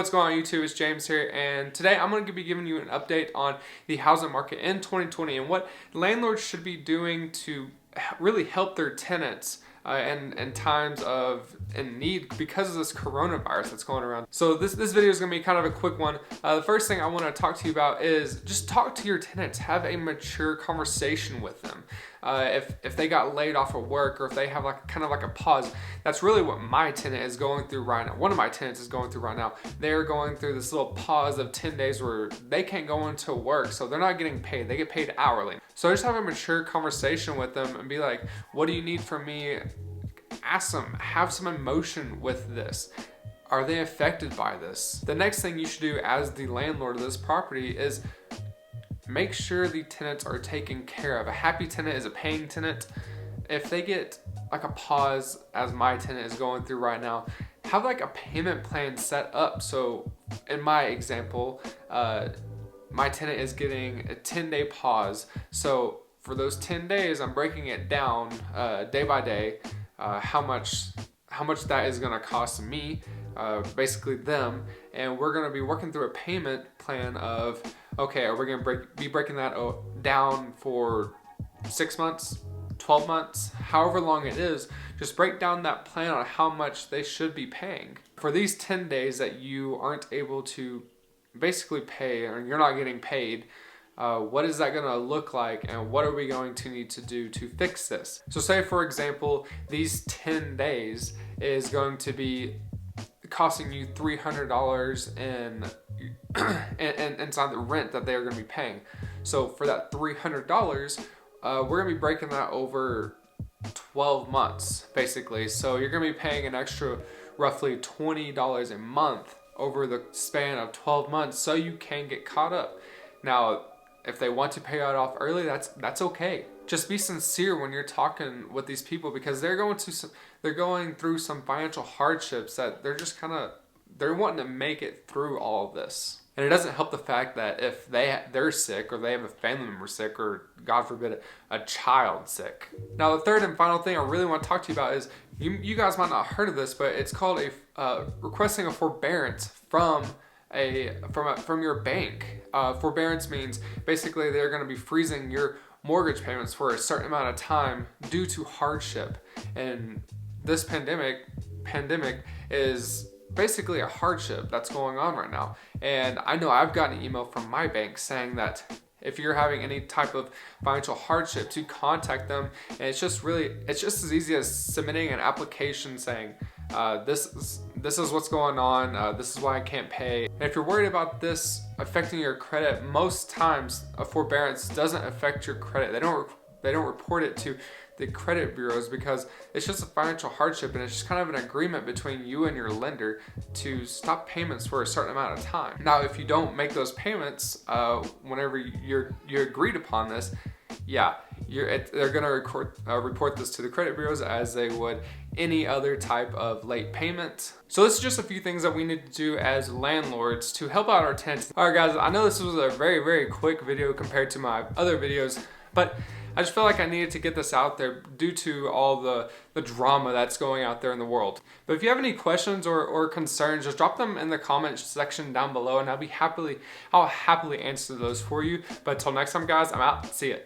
what's going on YouTube? It's James here, and today I'm going to be giving you an update on the housing market in 2020 and what landlords should be doing to really help their tenants in times of need because of this coronavirus that's going around. So this video is going to be kind of a quick one. The first thing I want to talk to you about is just talk to your tenants. Have a mature conversation with them. If they got laid off of work, or if they have kind of like a pause, that's really what my tenant is going through right now. One of my tenants is going through right now. They're going through this little pause of 10 days where they can't go into work, so they're not getting paid. They get paid hourly. So just have a mature conversation with them and be like, what do you need from me? Ask them, have some emotion with this. Are they affected by this? The next thing you should do as the landlord of this property is make sure the tenants are taken care of. A happy tenant is a paying tenant. If they get like a pause, as my tenant is going through right now, have like a payment plan set up. So in my example, my tenant is getting a 10-day pause. So for those 10 days, I'm breaking it down day by day, how much that is gonna cost me, basically them, and we're gonna be working through a payment plan of, okay, are we gonna be breaking that down for 6 months, 12 months, however long it is. Just break down that plan on how much they should be paying. For these 10 days that you aren't able to basically pay, or you're not getting paid, what is that gonna look like, and what are we going to need to do to fix this? So say, for example, these 10 days is going to be costing you $300 inside the rent that they're going to be paying. So for that $300, we're going to be breaking that over 12 months, basically. So you're going to be paying an extra roughly $20 a month over the span of 12 months, so you can get caught up. Now, if they want to pay it off early, that's okay. Just be sincere when you're talking with these people, because they're going through some financial hardships that they're wanting to make it through all of this. And it doesn't help the fact that if they're sick, or they have a family member sick, or God forbid a child sick. Now the third and final thing I really want to talk to you about is, you guys might not have heard of this, but it's called requesting a forbearance from your bank. Forbearance means basically they're going to be freezing your mortgage payments for a certain amount of time due to hardship. And this pandemic is basically a hardship that's going on right now. And I know I've gotten an email from my bank saying that if you're having any type of financial hardship, to contact them. And it's just as easy as submitting an application saying, this is what's going on, this is why I can't pay. And if you're worried about this affecting your credit, most times a forbearance doesn't affect your credit. They don't report it to the credit bureaus, because it's just a financial hardship, and it's just kind of an agreement between you and your lender to stop payments for a certain amount of time. Now, if you don't make those payments whenever you agreed upon this, yeah, they're going to report this to the credit bureaus as they would any other type of late payment. So this is just a few things that we need to do as landlords to help out our tenants. All right, guys, I know this was a very, very quick video compared to my other videos, but I just felt like I needed to get this out there due to all the drama that's going out there in the world. But if you have any questions or concerns, just drop them in the comment section down below, and I'll happily answer those for you. But until next time, guys, I'm out. See ya.